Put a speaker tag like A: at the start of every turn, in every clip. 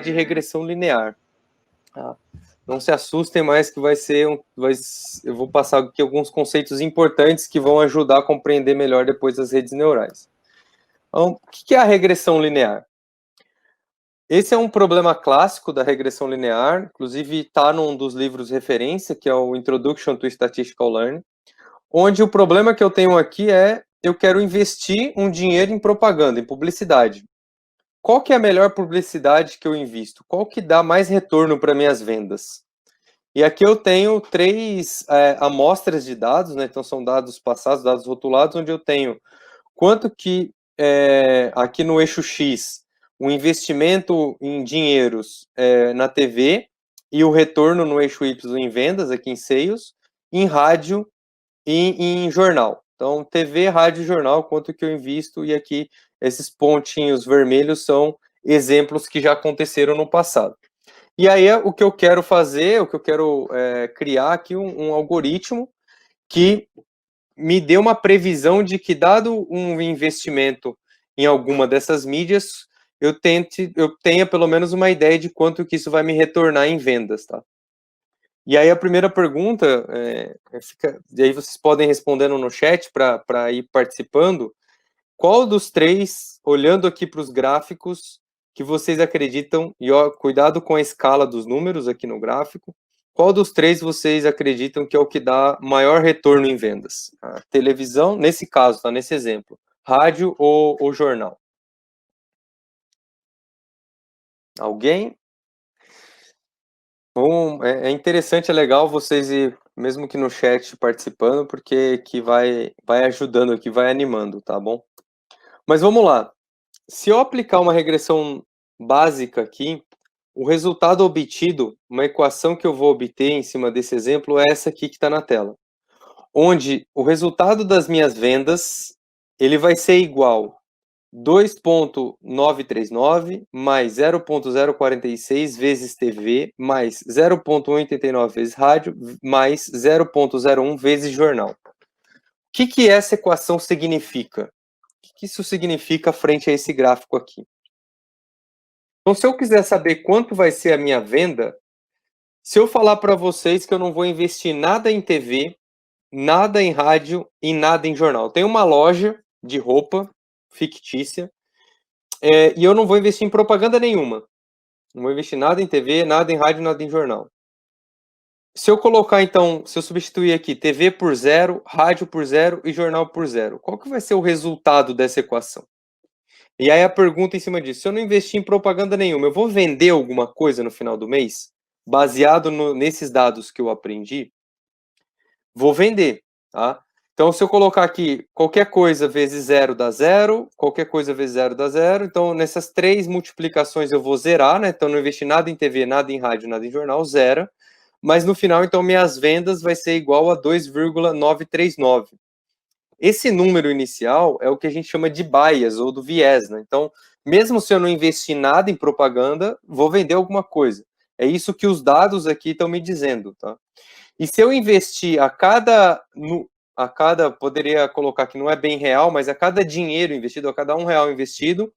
A: de regressão linear. Tá? Não se assustem mais que eu vou passar aqui alguns conceitos importantes que vão ajudar a compreender melhor depois as redes neurais. Então, o que é a regressão linear? Esse é um problema clássico da regressão linear, inclusive está num dos livros de referência, que é o Introduction to Statistical Learning, onde o problema que eu tenho aqui é eu quero investir um dinheiro em propaganda, em publicidade. Qual que é a melhor publicidade que eu invisto? Qual que dá mais retorno para minhas vendas? E aqui eu tenho três amostras de dados, né? Então são dados passados, dados rotulados, onde eu tenho quanto que aqui no eixo X o investimento em dinheiros na TV e o retorno no eixo Y em vendas, aqui em sales, em rádio e em jornal. Então, TV, rádio e jornal, quanto que eu invisto, e aqui esses pontinhos vermelhos são exemplos que já aconteceram no passado. E aí, o que eu quero fazer, o que eu quero criar aqui um algoritmo que me dê uma previsão de que, dado um investimento em alguma dessas mídias, eu tenha pelo menos uma ideia de quanto que isso vai me retornar em vendas, tá? E aí a primeira pergunta, e aí vocês podem respondendo no chat para ir participando, qual dos três, olhando aqui para os gráficos, que vocês acreditam, e ó, cuidado com a escala dos números aqui no gráfico, qual dos três vocês acreditam que é o que dá maior retorno em vendas? A televisão, nesse caso, tá, nesse exemplo, rádio ou jornal? Alguém? Bom, é interessante, é legal vocês ir, mesmo que no chat, participando, porque que vai ajudando aqui, vai animando, tá bom? Mas vamos lá. Se eu aplicar uma regressão básica aqui, o resultado obtido, uma equação que eu vou obter em cima desse exemplo, é essa aqui que está na tela. Onde o resultado das minhas vendas, ele vai ser igual 2.939 mais 0.046 vezes TV mais 0.189 vezes rádio mais 0.01 vezes jornal. O que essa equação significa? O que isso significa frente a esse gráfico aqui? Então, se eu quiser saber quanto vai ser a minha venda, se eu falar para vocês que eu não vou investir nada em TV, nada em rádio e nada em jornal. Tem uma loja de roupa fictícia, e eu não vou investir em propaganda nenhuma. Não vou investir nada em TV, nada em rádio, nada em jornal. Se eu colocar, então, se eu substituir aqui TV por zero, rádio por zero e jornal por zero, qual que vai ser o resultado dessa equação? E aí a pergunta em cima disso, se eu não investir em propaganda nenhuma, eu vou vender alguma coisa no final do mês? Baseado nesses dados que eu aprendi? Vou vender, tá? Então, se eu colocar aqui qualquer coisa vezes zero dá zero, qualquer coisa vezes zero dá zero, então nessas três multiplicações eu vou zerar, né? Então, não investi nada em TV, nada em rádio, nada em jornal, zero. Mas no final, então, minhas vendas vai ser igual a 2,939. Esse número inicial é o que a gente chama de bias, ou do viés, né? Então, mesmo se eu não investir nada em propaganda, vou vender alguma coisa. É isso que os dados aqui estão me dizendo, tá? E se eu investir poderia colocar que não é bem real, mas a cada dinheiro investido, a cada R$1 investido,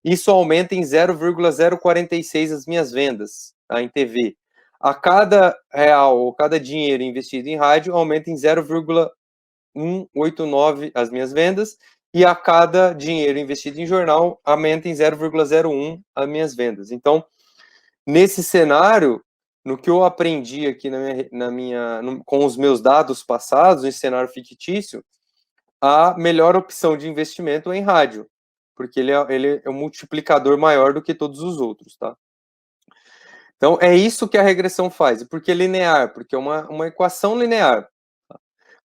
A: isso aumenta em 0,046 as minhas vendas, tá, em TV. A cada real ou cada dinheiro investido em rádio, aumenta em 0,189 as minhas vendas, e a cada dinheiro investido em jornal, aumenta em 0,01 as minhas vendas. Então, nesse cenário, no que eu aprendi aqui com os meus dados passados, nesse cenário fictício, a melhor opção de investimento é em rádio, porque ele é um multiplicador maior do que todos os outros, tá? Então, é isso que a regressão faz. E por que linear? Porque é uma equação linear.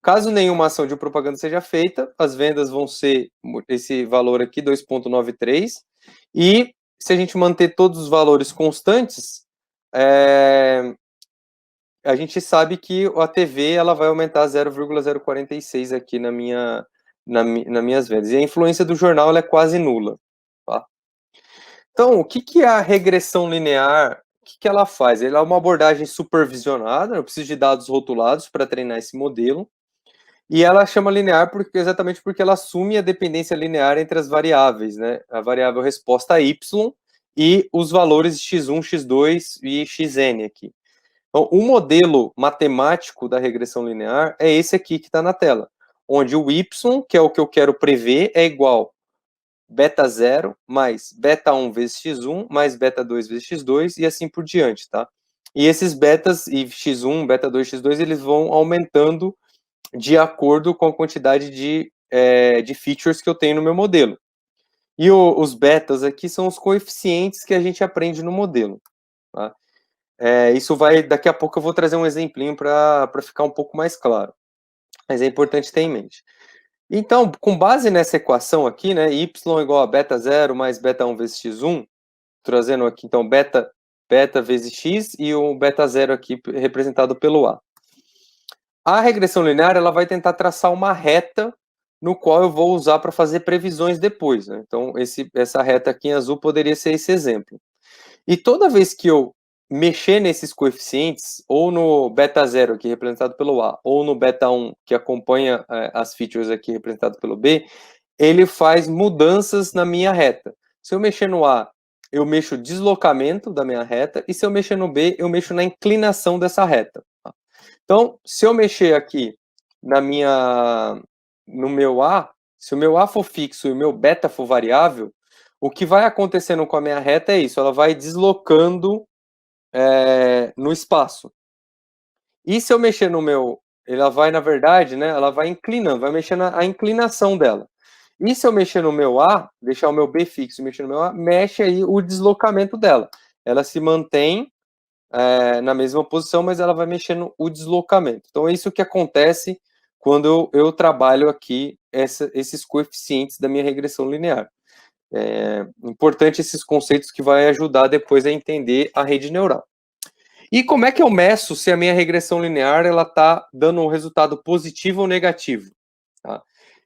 A: Caso nenhuma ação de propaganda seja feita, as vendas vão ser esse valor aqui, 2,93, e se a gente manter todos os valores constantes, a gente sabe que a TV ela vai aumentar 0,046 aqui nas minhas vendas. E a influência do jornal ela é quase nula. Tá? Então, o que é a regressão linear? O que ela faz? Ela é uma abordagem supervisionada, eu preciso de dados rotulados para treinar esse modelo. E ela chama linear exatamente porque ela assume a dependência linear entre as variáveis, né? A variável resposta y e os valores x1, x2 e xn aqui. Então, o modelo matemático da regressão linear é esse aqui que está na tela, onde o y, que é o que eu quero prever, é igual beta 0 mais beta 1 vezes x1 mais beta 2 vezes x2 e assim por diante, tá? E esses betas e x1, beta 2, x2, eles vão aumentando de acordo com a quantidade de features que eu tenho no meu modelo. E os betas aqui são os coeficientes que a gente aprende no modelo, tá? Isso vai, daqui a pouco eu vou trazer um exemplinho para ficar um pouco mais claro. Mas é importante ter em mente. Então, com base nessa equação aqui, né, y igual a beta 0 mais beta 1 vezes x1, trazendo aqui, então, beta vezes x e o beta 0 aqui representado pelo a. A regressão linear, ela vai tentar traçar uma reta no qual eu vou usar para fazer previsões depois, né? Então, essa reta aqui em azul poderia ser esse exemplo. E toda vez que eu mexer nesses coeficientes, ou no beta 0 aqui representado pelo A, ou no beta 1 que acompanha as features aqui representado pelo B, ele faz mudanças na minha reta. Se eu mexer no A, eu mexo o deslocamento da minha reta, e se eu mexer no B, eu mexo na inclinação dessa reta. Então, se eu mexer aqui no meu A, se o meu A for fixo e o meu beta for variável, o que vai acontecendo com a minha reta é isso, ela vai deslocando no espaço. E se eu mexer no meu, ela vai, na verdade, né, ela vai inclinando, vai mexendo a inclinação dela. E se eu mexer no meu A, deixar o meu B fixo e mexer no meu A, mexe aí o deslocamento dela. Ela se mantém na mesma posição, mas ela vai mexendo o deslocamento. Então, é isso que acontece quando eu trabalho aqui esses coeficientes da minha regressão linear. É importante esses conceitos que vai ajudar depois a entender a rede neural. E como é que eu meço se a minha regressão linear ela está dando um resultado positivo ou negativo? Tá?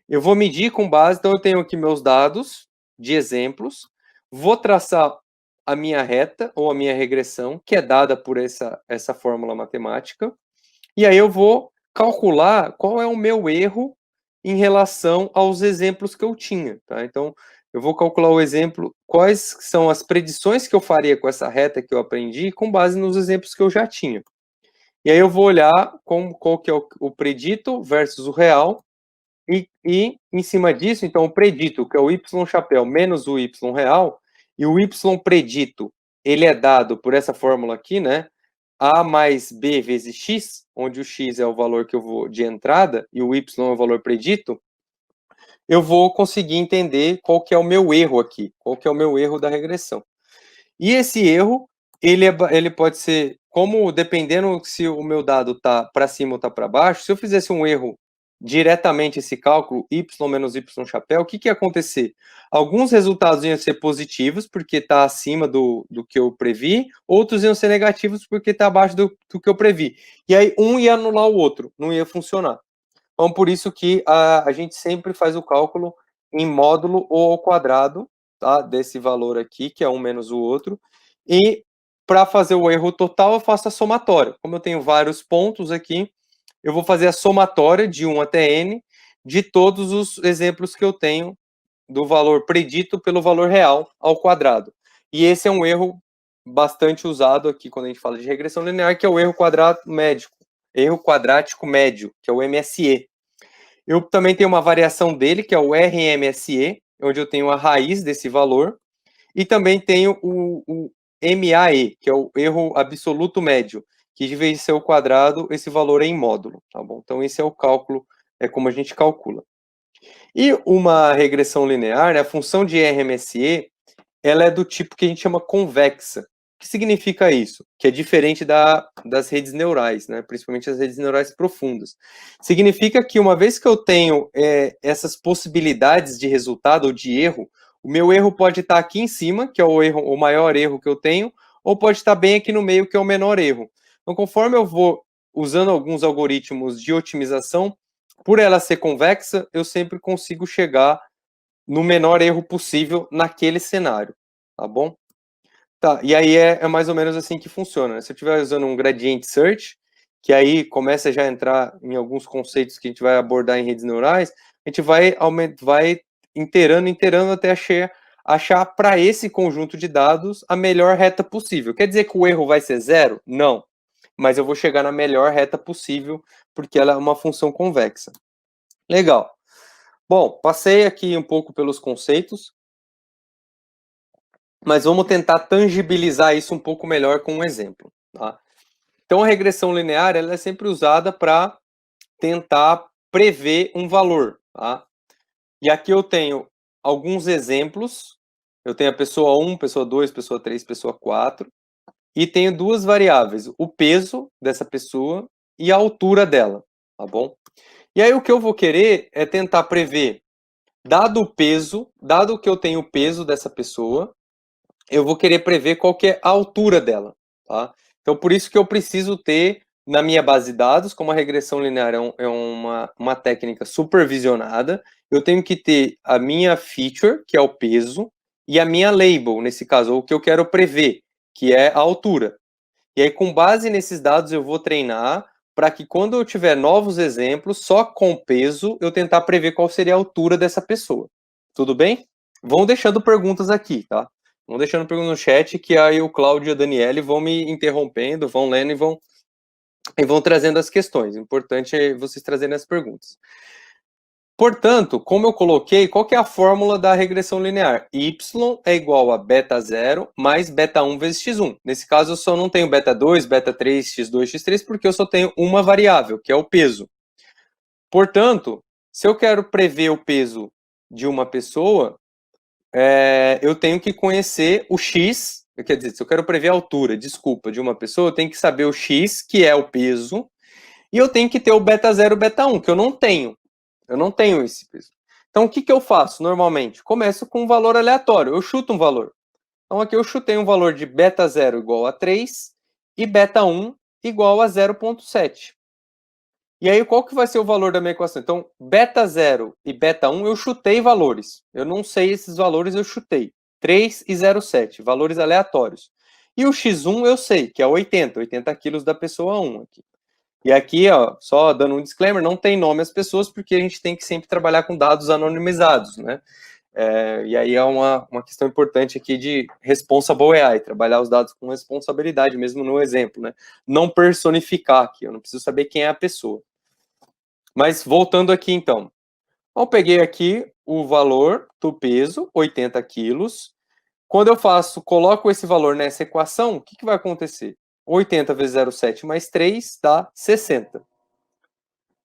A: Eu vou medir com base, então eu tenho aqui meus dados de exemplos, vou traçar a minha reta ou a minha regressão, que é dada por essa fórmula matemática, e aí eu vou calcular qual é o meu erro em relação aos exemplos que eu tinha. Tá? Então, eu vou calcular o exemplo, quais são as predições que eu faria com essa reta que eu aprendi, com base nos exemplos que eu já tinha. E aí eu vou olhar qual que é o predito versus o real, e em cima disso, então, o predito, que é o y chapéu menos o y real, e o y predito, ele é dado por essa fórmula aqui, né? A mais B vezes X, onde o X é o valor que eu vou de entrada, e o Y é o valor predito, eu vou conseguir entender qual que é o meu erro aqui, qual que é o meu erro da regressão. E esse erro, ele pode ser, como dependendo se o meu dado está para cima ou está para baixo, se eu fizesse um erro diretamente esse cálculo, y menos y chapéu, o que ia acontecer? Alguns resultados iam ser positivos, porque está acima do que eu previ, outros iam ser negativos, porque está abaixo do que eu previ. E aí, um ia anular o outro, não ia funcionar. Então, por isso que a gente sempre faz o cálculo em módulo ou ao quadrado, tá? Desse valor aqui, que é um menos o outro. E para fazer o erro total, eu faço a somatória. Como eu tenho vários pontos aqui, eu vou fazer a somatória de 1 até n de todos os exemplos que eu tenho do valor predito pelo valor real ao quadrado. E esse é um erro bastante usado aqui quando a gente fala de regressão linear, que é o erro quadrático médio, que é o MSE. Eu também tenho uma variação dele, que é o RMSE, onde eu tenho a raiz desse valor, e também tenho o MAE, que é o erro absoluto médio, que de vez de ser o quadrado, esse valor é em módulo, tá bom? Então esse é o cálculo, é como a gente calcula. E uma regressão linear, né, a função de RMSE, ela é do tipo que a gente chama convexa. O que significa isso? Que é diferente das redes neurais, né? Principalmente as redes neurais profundas. Significa que uma vez que eu tenho essas possibilidades de resultado ou de erro, o meu erro pode estar aqui em cima, que é o maior erro que eu tenho, ou pode estar bem aqui no meio, que é o menor erro. Então, conforme eu vou usando alguns algoritmos de otimização, por ela ser convexa, eu sempre consigo chegar no menor erro possível naquele cenário, tá bom? Tá, e aí é mais ou menos assim que funciona, né? Se eu estiver usando um gradient search, que aí começa já a entrar em alguns conceitos que a gente vai abordar em redes neurais, a gente vai inteirando até achar para esse conjunto de dados a melhor reta possível. Quer dizer que o erro vai ser 0? Não. Mas eu vou chegar na melhor reta possível, porque ela é uma função convexa. Legal. Bom, passei aqui um pouco pelos conceitos, mas vamos tentar tangibilizar isso um pouco melhor com um exemplo. Tá? Então, a regressão linear ela é sempre usada para tentar prever um valor. Tá? E aqui eu tenho alguns exemplos. Eu tenho a pessoa 1, pessoa 2, pessoa 3, pessoa 4. E tenho duas variáveis, o peso dessa pessoa e a altura dela, tá bom? E aí o que eu vou querer é tentar prever, dado o peso, dado que eu tenho o peso dessa pessoa, eu vou querer prever qual que é a altura dela, tá? Então por isso que eu preciso ter na minha base de dados, como a regressão linear é uma técnica supervisionada, eu tenho que ter a minha feature, que é o peso, e a minha label, nesse caso, o que eu quero prever, que é a altura. E aí, com base nesses dados, eu vou treinar para que quando eu tiver novos exemplos, só com peso, eu tentar prever qual seria a altura dessa pessoa. Tudo bem? Vão deixando perguntas aqui, tá? Vão deixando perguntas no chat, que aí o Cláudio e a Daniele vão me interrompendo, vão lendo e vão trazendo as questões. O importante é vocês trazerem as perguntas. Portanto, como eu coloquei, qual que é a fórmula da regressão linear? Y é igual a beta 0 mais beta 1 vezes x1. Nesse caso, eu só não tenho beta 2, beta 3, x2, x3, porque eu só tenho uma variável, que é o peso. Portanto, se eu quero prever o peso de uma pessoa, eu tenho que conhecer o x, quer dizer, se eu quero prever a altura, desculpa, de uma pessoa, eu tenho que saber o x, que é o peso, e eu tenho que ter o beta 0 e beta 1, que eu não tenho. Eu não tenho esse peso. Então, o que eu faço normalmente? Começo com um valor aleatório. Eu chuto um valor. Então, aqui eu chutei um valor de beta 0 igual a 3 e beta 1 igual a 0,7. E aí, qual que vai ser o valor da minha equação? Então, beta 0 e beta 1, eu chutei valores. Eu não sei esses valores, eu chutei. 3 e 0,7, valores aleatórios. E o x1 eu sei, que é 80 quilos da pessoa 1 aqui. E aqui, ó, só dando um disclaimer, não tem nome as pessoas, porque a gente tem que sempre trabalhar com dados anonimizados, né? E aí é uma questão importante aqui de responsible AI, trabalhar os dados com responsabilidade, mesmo no exemplo, né? Não personificar aqui, eu não preciso saber quem é a pessoa. Mas voltando aqui, então. Eu peguei aqui o valor do peso, 80 quilos. Quando eu coloco esse valor nessa equação, o que vai acontecer? 80 vezes 0,7 mais 3 dá 60.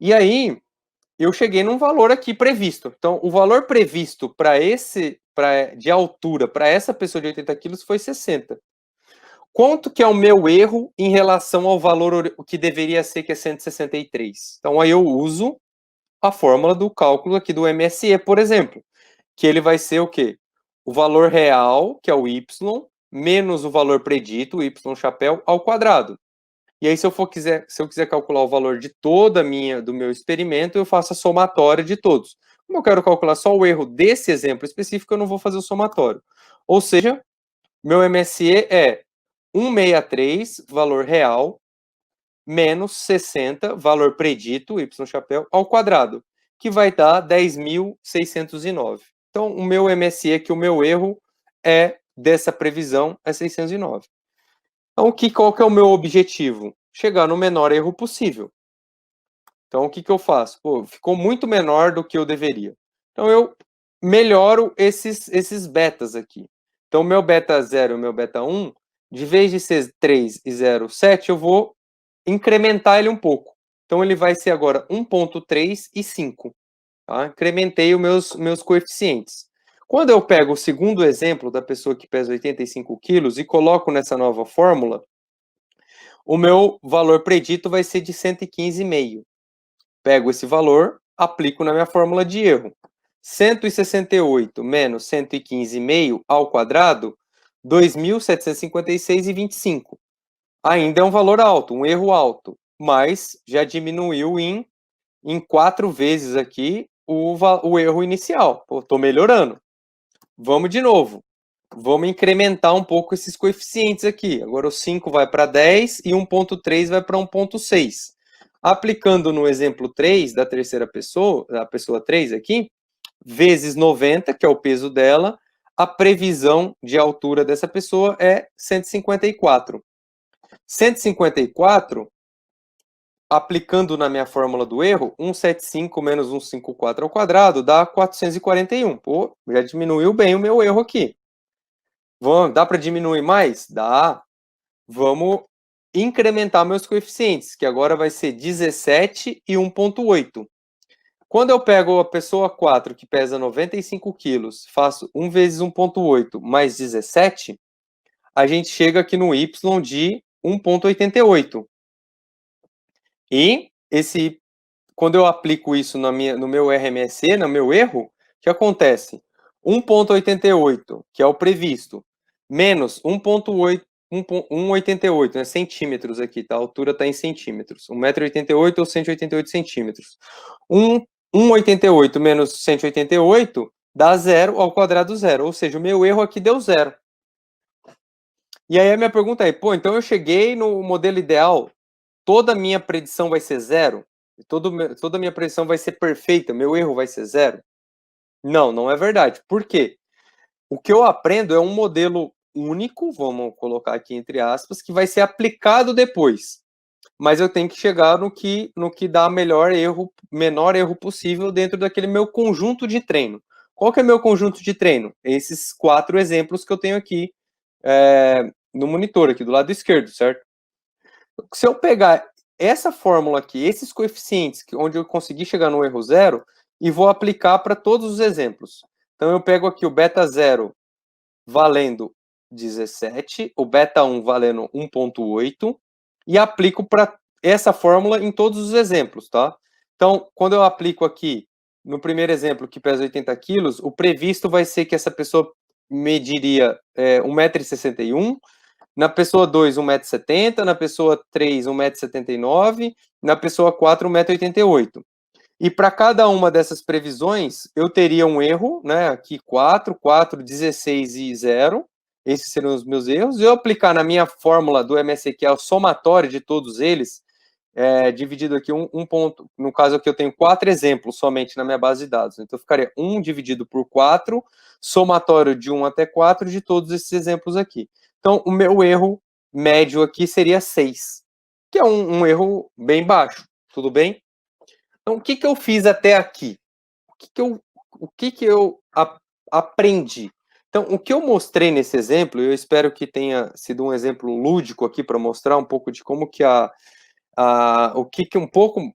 A: E aí, eu cheguei num valor aqui previsto. Então, o valor previsto de altura para essa pessoa de 80 quilos foi 60. Quanto que é o meu erro em relação ao valor que deveria ser, que é 163? Então, aí eu uso a fórmula do cálculo aqui do MSE, por exemplo, que ele vai ser o quê? O valor real, que é o y, menos o valor predito, o y chapéu, ao quadrado. E aí, se eu quiser calcular o valor de do meu experimento, eu faço a somatória de todos. Como eu quero calcular só o erro desse exemplo específico, eu não vou fazer o somatório. Ou seja, meu MSE é 163, valor real, menos 60, valor predito, y chapéu, ao quadrado, que vai dar 10.609. Então, o meu MSE, que o meu erro dessa previsão, é 609. Então, qual que é o meu objetivo? Chegar no menor erro possível. Então, o que eu faço? Pô, ficou muito menor do que eu deveria. Então, eu melhoro esses betas aqui. Então, o meu beta 0 e o meu beta 1, de vez de ser 3 e 0,7, eu vou incrementar ele um pouco. Então, ele vai ser agora 1,3 e 5. Tá? Incrementei os meus coeficientes. Quando eu pego o segundo exemplo da pessoa que pesa 85 quilos e coloco nessa nova fórmula, o meu valor predito vai ser de 115,5. Pego esse valor, aplico na minha fórmula de erro. 168 menos 115,5 ao quadrado, 2.756,25. Ainda é um valor alto, um erro alto, mas já diminuiu em 4 vezes aqui o erro inicial. Estou melhorando. Vamos de novo. Vamos incrementar um pouco esses coeficientes aqui. Agora o 5 vai para 10 e 1,3 vai para 1,6. Aplicando no exemplo 3 da terceira pessoa, da pessoa 3 aqui, vezes 90, que é o peso dela, a previsão de altura dessa pessoa é 154. 154, aplicando na minha fórmula do erro, 175 menos 154 ao quadrado dá 441. Pô, já diminuiu bem o meu erro aqui. Dá para diminuir mais? Dá. Vamos incrementar meus coeficientes, que agora vai ser 17 e 1,8. Quando eu pego a pessoa 4, que pesa 95 quilos, faço 1 vezes 1,8 mais 17, a gente chega aqui no y de 1,88. E quando eu aplico isso no meu RMSE, no meu erro, o que acontece? 1,88, que é o previsto, menos 1,88, né, centímetros aqui, tá? A altura está em centímetros. 1,88 m ou 188 centímetros. 1,88 menos 188 dá 0 ao quadrado zero, ou seja, o meu erro aqui deu 0. E aí a minha pergunta é, pô, então eu cheguei no modelo ideal, toda a minha predição vai ser 0? Toda a minha predição vai ser perfeita, meu erro vai ser 0? Não, não é verdade. Por quê? O que eu aprendo é um modelo único, vamos colocar aqui entre aspas, que vai ser aplicado depois. Mas eu tenho que chegar no que dá menor erro possível dentro daquele meu conjunto de treino. Qual que é meu conjunto de treino? Esses 4 exemplos que eu tenho aqui no monitor, aqui do lado esquerdo, certo? Se eu pegar essa fórmula aqui, esses coeficientes, onde eu consegui chegar no erro 0, e vou aplicar para todos os exemplos. Então, eu pego aqui o beta 0 valendo 17, o beta 1 valendo 1,8, e aplico para essa fórmula em todos os exemplos, tá? Então, quando eu aplico aqui, no primeiro exemplo, que pesa 80 quilos, o previsto vai ser que essa pessoa mediria 1,61 m, na pessoa 2, 1,70 m, na pessoa 3, 1,79 m, na pessoa 4, 1,88 m. E para cada uma dessas previsões, eu teria um erro, né? Aqui 4, 4, 16 e 0. Esses seriam os meus erros. Eu aplicar na minha fórmula do MSE, que é o somatório de todos eles, dividido aqui um ponto. No caso aqui eu tenho 4 exemplos somente na minha base de dados. Então ficaria 1 dividido por 4, somatório de 1 até 4 de todos esses exemplos aqui. Então o meu erro médio aqui seria 6, que é um erro bem baixo. Tudo bem? Então, o que eu fiz até aqui? O que eu aprendi? Então, o que eu mostrei nesse exemplo, eu espero que tenha sido um exemplo lúdico aqui para mostrar um pouco de como que o que um pouco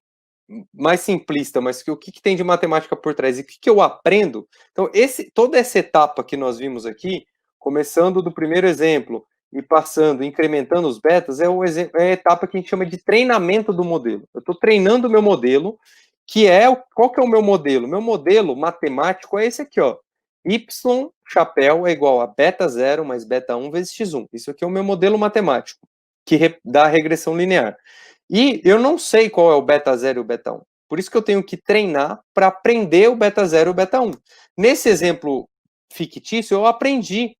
A: mais simplista, mas o que tem de matemática por trás e o que eu aprendo. Então, toda essa etapa que nós vimos aqui, começando do primeiro exemplo e passando, incrementando os betas, é a etapa que a gente chama de treinamento do modelo. Eu estou treinando o meu modelo, qual que é o meu modelo? Meu modelo matemático é esse aqui, ó. Y chapéu é igual a beta 0 mais beta 1 vezes x1. Isso aqui é o meu modelo matemático, que dá a regressão linear. E eu não sei qual é o beta 0 e o beta 1. Por isso que eu tenho que treinar para aprender o beta 0 e o beta 1. Nesse exemplo fictício, eu aprendi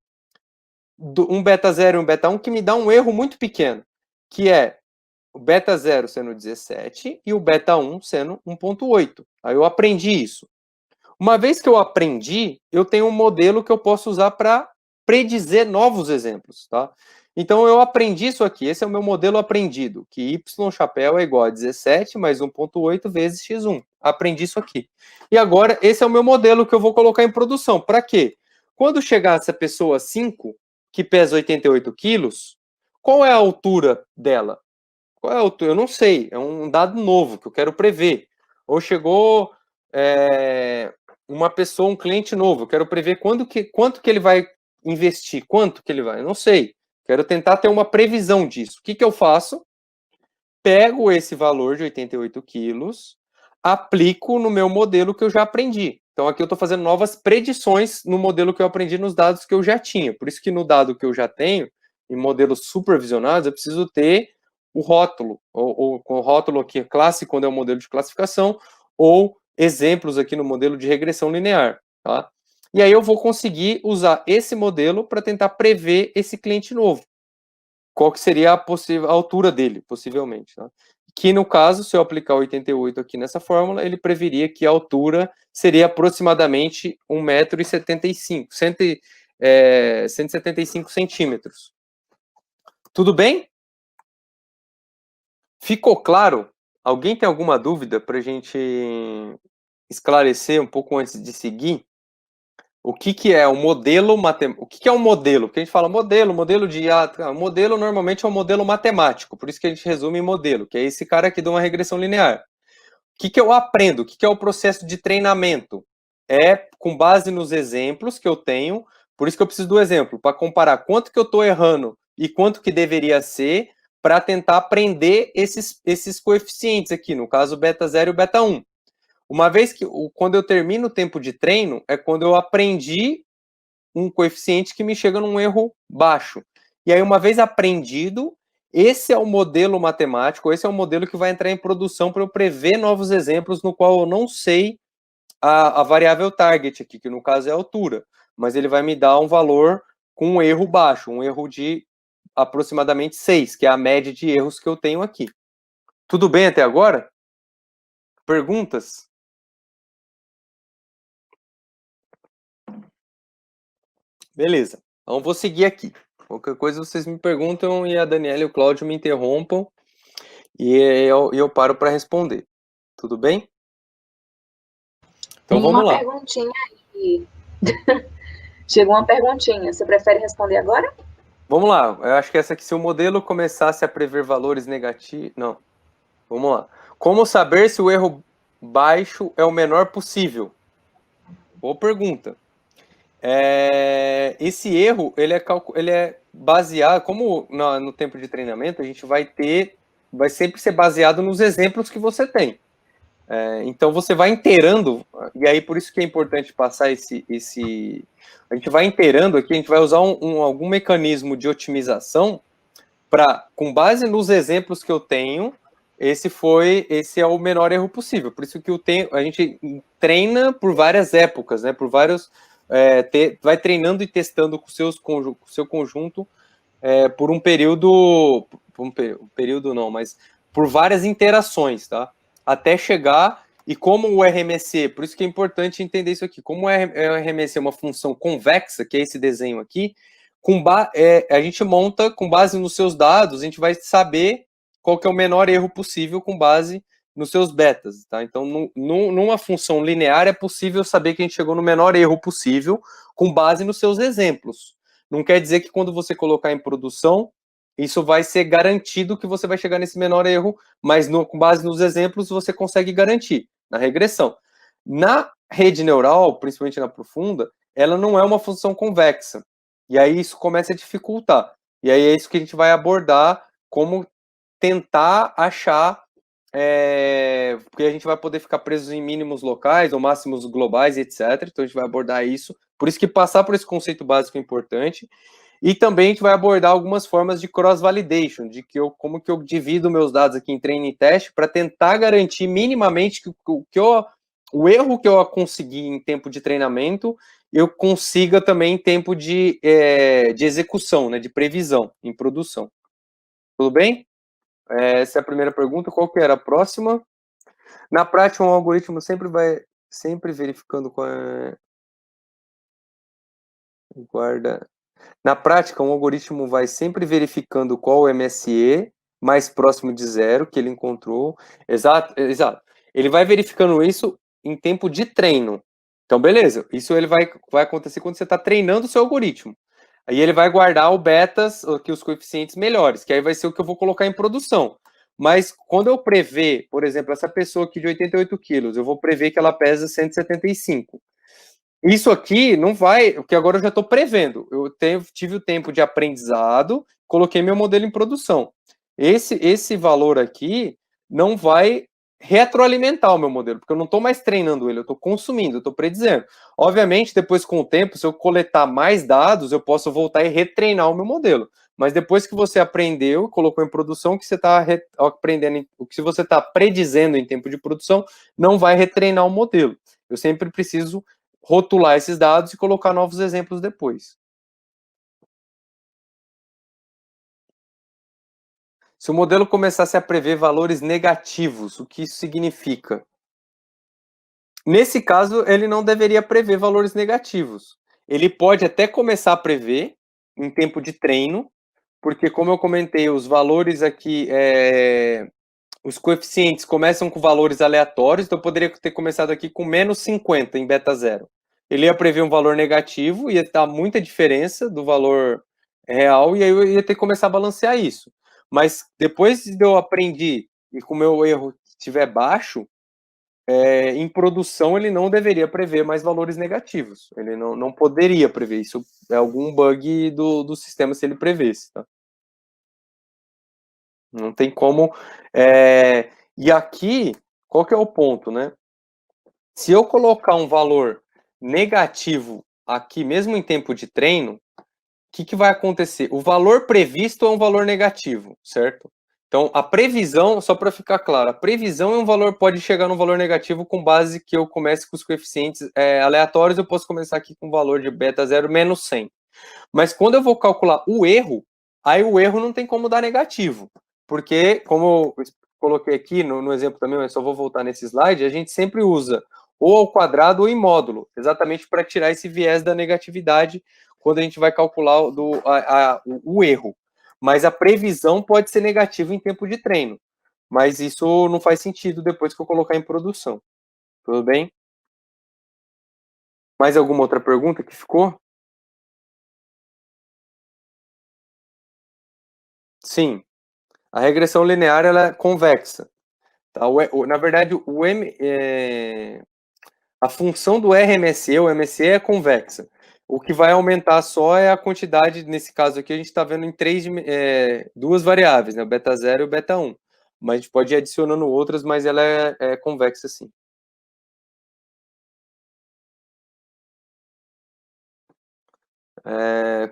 A: um beta 0 e um beta 1 que me dá um erro muito pequeno, que é o beta 0 sendo 17 e o beta 1 sendo 1,8. Aí eu aprendi isso. Uma vez que eu aprendi, eu tenho um modelo que eu posso usar para predizer novos exemplos, tá? Então eu aprendi isso aqui, esse é o meu modelo aprendido, que y chapéu é igual a 17 mais 1,8 vezes x1. Aprendi isso aqui. E agora, esse é o meu modelo que eu vou colocar em produção. Para quê? Quando chegar essa pessoa 5, que pesa 88 quilos, qual é a altura dela? Qual é a altura? Eu não sei, é um dado novo que eu quero prever. Ou chegou uma pessoa, um cliente novo, eu quero prever quanto que ele vai investir, quanto que ele vai, eu não sei. Quero tentar ter uma previsão disso. O que eu faço? Pego esse valor de 88 quilos, aplico no meu modelo que eu já aprendi. Então, aqui eu estou fazendo novas predições no modelo que eu aprendi nos dados que eu já tinha. Por isso que no dado que eu já tenho, em modelos supervisionados, eu preciso ter o rótulo, ou com o rótulo aqui clássico, quando é um modelo de classificação, ou exemplos aqui no modelo de regressão linear. Tá? E aí eu vou conseguir usar esse modelo para tentar prever esse cliente novo. Qual que seria a altura dele, possivelmente. Tá? Que, no caso, se eu aplicar 88 aqui nessa fórmula, ele preveria que a altura seria aproximadamente 1,75 m, 175 centímetros. Tudo bem? Ficou claro? Alguém tem alguma dúvida para a gente esclarecer um pouco antes de seguir? O que é o modelo matemático? O que é um modelo? Porque a gente fala modelo de modelo normalmente é um modelo matemático, por isso que a gente resume em modelo, que é esse cara que dá uma regressão linear. O que eu aprendo? O que é o processo de treinamento? É com base nos exemplos que eu tenho, por isso que eu preciso do exemplo, para comparar quanto que eu estou errando e quanto que deveria ser, para tentar aprender esses coeficientes aqui, no caso beta 0 e beta 1. Uma vez que, quando eu termino o tempo de treino, é quando eu aprendi um coeficiente que me chega num erro baixo. E aí, uma vez aprendido, esse é o modelo matemático, esse é o modelo que vai entrar em produção para eu prever novos exemplos no qual eu não sei a variável target aqui, que no caso é a altura, mas ele vai me dar um valor com um erro baixo, um erro de aproximadamente 6, que é a média de erros que eu tenho aqui. Tudo bem até agora? Perguntas? Beleza. Então vou seguir aqui. Qualquer coisa vocês me perguntam e a Daniela e o Cláudio me interrompam e eu paro para responder. Tudo bem? Então
B: Tem
A: vamos
B: uma
A: lá.
B: perguntinha aí. Chegou uma perguntinha. Você prefere responder agora?
A: Vamos lá. Eu acho que essa aqui, se o modelo começasse a prever valores negativos... Não. Vamos lá. Como saber se o erro baixo é o menor possível? Boa pergunta. Esse erro, ele é baseado, como no tempo de treinamento, a gente vai sempre ser baseado nos exemplos que você tem. Então você vai inteirando, e aí por isso que é importante passar a gente vai inteirando aqui, a gente vai usar algum mecanismo de otimização para, com base nos exemplos que eu tenho, esse é o menor erro possível. Por isso que a gente treina por várias épocas, né? Por vários vai treinando e testando com o seu conjunto por um período, mas por várias interações, tá? Até chegar, e como o RMSE, por isso que é importante entender isso aqui, como o RMSE é uma função convexa, que é esse desenho aqui, a gente monta, com base nos seus dados, a gente vai saber qual que é o menor erro possível com base nos seus betas, tá? Então, numa função linear, é possível saber que a gente chegou no menor erro possível com base nos seus exemplos. Não quer dizer que quando você colocar em produção, isso vai ser garantido que você vai chegar nesse menor erro, mas com base nos exemplos você consegue garantir na regressão. Na rede neural, principalmente na profunda, ela não é uma função convexa. E aí isso começa a dificultar. E aí é isso que a gente vai abordar, como tentar achar, porque a gente vai poder ficar preso em mínimos locais ou máximos globais, etc. Então a gente vai abordar isso. Por isso que passar por esse conceito básico é importante. E também a gente vai abordar algumas formas de cross-validation, como que eu divido meus dados aqui em treino e teste para tentar garantir minimamente que o erro que eu consegui em tempo de treinamento, eu consiga também em tempo de execução, né, de previsão em produção. Tudo bem? Essa é a primeira pergunta. Qual que era a próxima? Na prática, um algoritmo sempre verificando com a guarda. Na prática, um algoritmo vai sempre verificando qual o MSE mais próximo de zero que ele encontrou. Exato, exato. Ele vai verificando isso em tempo de treino. Então, beleza. Isso ele vai acontecer quando você está treinando o seu algoritmo. Aí ele vai guardar o betas, aqui os coeficientes melhores, que aí vai ser o que eu vou colocar em produção. Mas quando eu prever, por exemplo, essa pessoa aqui de 88 quilos, eu vou prever que ela pesa 175. Isso aqui não vai, porque agora eu já estou prevendo. Tive o tempo de aprendizado, coloquei meu modelo em produção. Esse valor aqui não vai retroalimentar o meu modelo, porque eu não estou mais treinando ele, eu estou consumindo, eu estou predizendo. Obviamente, depois com o tempo, se eu coletar mais dados, eu posso voltar e retreinar o meu modelo. Mas depois que você aprendeu, colocou em produção, o que você está aprendendo, o que você está predizendo em tempo de produção, não vai retreinar o modelo. Eu sempre preciso rotular esses dados e colocar novos exemplos depois. Se o modelo começasse a prever valores negativos, o que isso significa? Nesse caso, ele não deveria prever valores negativos. ele pode até começar a prever em tempo de treino, porque como eu comentei, os valores aqui, os coeficientes começam com valores aleatórios, então eu poderia ter começado aqui com menos 50 em beta 0. Ele ia prever um valor negativo, ia dar muita diferença do valor real, e aí eu ia ter que começar a balancear isso. Mas depois de eu aprendi, e com o meu erro estiver baixo, em produção ele não deveria prever mais valores negativos. Ele não poderia prever. Isso é algum bug do sistema se ele prevesse, tá? Não tem como. E aqui, qual que é o ponto, né? Se eu colocar um valor negativo aqui, mesmo em tempo de treino, o que vai acontecer? O valor previsto é um valor negativo, certo? Então, a previsão, só para ficar claro, a previsão é um valor, pode chegar num valor negativo com base que eu comece com os coeficientes aleatórios, eu posso começar aqui com um valor de beta 0 menos 100. Mas quando eu vou calcular o erro, aí o erro não tem como dar negativo. Porque, como eu coloquei aqui no exemplo também, eu só vou voltar nesse slide, a gente sempre usa ou ao quadrado ou em módulo, exatamente para tirar esse viés da negatividade quando a gente vai calcular o erro. Mas a previsão pode ser negativa em tempo de treino. Mas isso não faz sentido depois que eu colocar em produção. Tudo bem? Mais alguma outra pergunta que ficou? Sim. A regressão linear ela é convexa. Tá? Na verdade, a função do RMSE, o MSE é convexa. O que vai aumentar só é a quantidade, nesse caso aqui, a gente está vendo em duas variáveis, né? O beta 0 e o beta 1. Mas a gente pode ir adicionando outras, mas ela é convexa sim.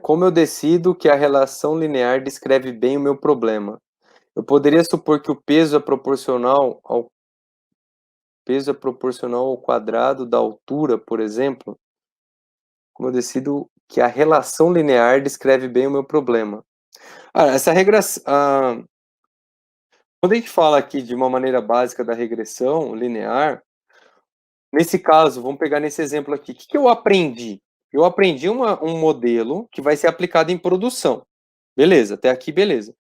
A: Como eu decido que a relação linear descreve bem o meu problema? Eu poderia supor que o peso é proporcional ao quadrado da altura, por exemplo. Como eu decido que a relação linear descreve bem o meu problema. Essa regressão, quando a gente fala aqui de uma maneira básica da regressão linear, nesse caso, vamos pegar nesse exemplo aqui, o que eu aprendi? Eu aprendi um modelo que vai ser aplicado em produção. Beleza, até aqui beleza.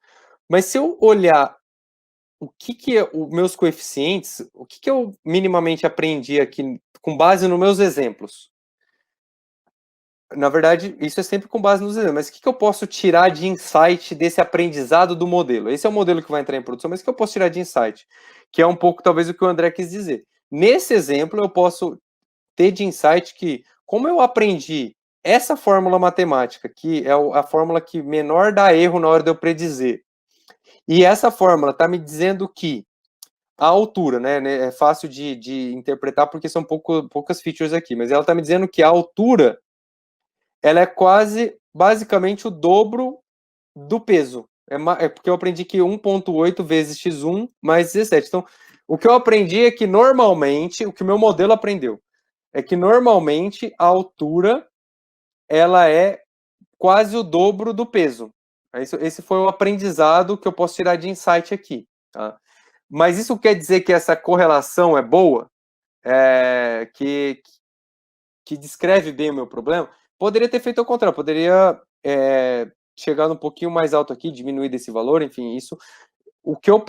A: Mas se eu olhar o que é os meus coeficientes, o que eu minimamente aprendi aqui com base nos meus exemplos? Na verdade, isso é sempre com base nos exemplos, mas o que eu posso tirar de insight desse aprendizado do modelo? Esse é o modelo que vai entrar em produção, mas o que eu posso tirar de insight? Que é um pouco, talvez, o que o André quis dizer. Nesse exemplo, eu posso ter de insight que, como eu aprendi essa fórmula matemática, que é a fórmula que menor dá erro na hora de eu predizer, e essa fórmula está me dizendo que a altura, né, é fácil de interpretar porque são poucas features aqui, mas ela está me dizendo que a altura ela é quase, basicamente, o dobro do peso. É porque eu aprendi que 1,8 vezes x1 mais 17. Então, o que eu aprendi é que normalmente, o que o meu modelo aprendeu, é que normalmente a altura ela é quase o dobro do peso. Esse foi o aprendizado que eu posso tirar de insight aqui. Tá? Mas isso quer dizer que essa correlação é boa? Que descreve bem o meu problema? Poderia ter feito ao contrário, poderia chegar um pouquinho mais alto aqui, diminuir desse valor, enfim, isso. O que eu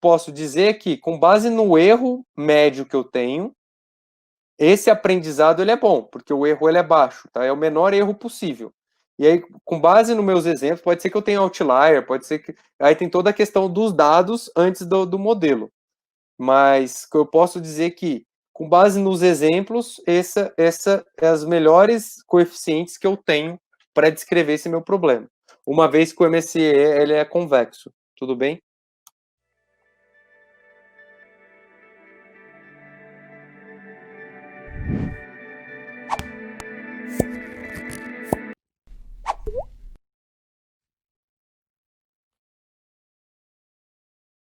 A: posso dizer é que, com base no erro médio que eu tenho, esse aprendizado ele é bom, porque o erro ele é baixo, tá? É o menor erro possível. E aí, com base nos meus exemplos, pode ser que eu tenha outlier, pode ser que. Aí tem toda a questão dos dados antes do modelo. Mas eu posso dizer que, com base nos exemplos, essa é as melhores coeficientes que eu tenho para descrever esse meu problema. Uma vez que o MSE ele é convexo. Tudo bem?